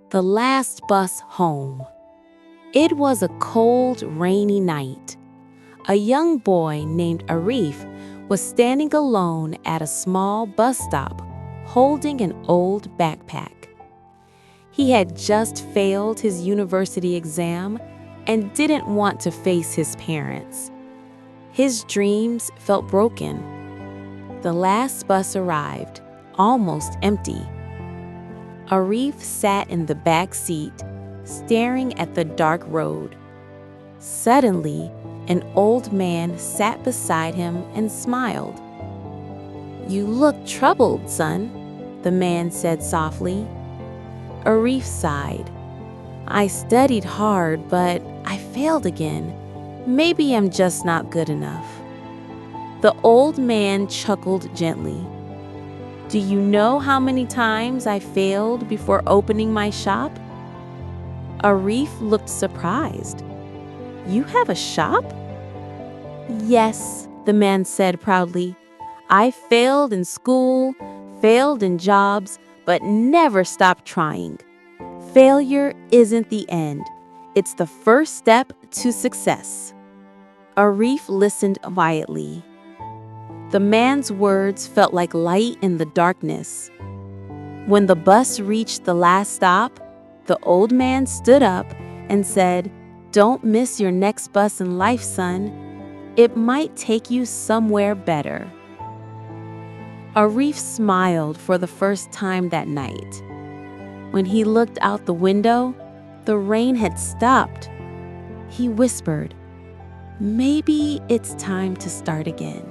The last bus home. It was a cold, rainy night. A young boy named Arif was standing alone at a small bus stop, holding an old backpack. He had just failed his university exam and didn't want to face his parents. His dreams felt broken. The last bus arrived, almost empty. Arif sat in the back seat, staring at the dark road. Suddenly, an old man sat beside him and smiled. "You look troubled, son," the man said softly. Arif sighed. "I studied hard, but I failed again. Maybe I'm just not good enough." The old man chuckled gently. "Do you know how many times I failed before opening my shop?" Arif looked surprised. "You have a shop?" "Yes," the man said proudly. "I failed in school, failed in jobs, but never stopped trying. Failure isn't the end. It's the first step to success." Arif listened quietly. The man's words felt like light in the darkness. When the bus reached the last stop, the old man stood up and said, "Don't miss your next bus in life, son. It might take you somewhere better." Arif smiled for the first time that night. When he looked out the window, the rain had stopped. He whispered, "Maybe it's time to start again."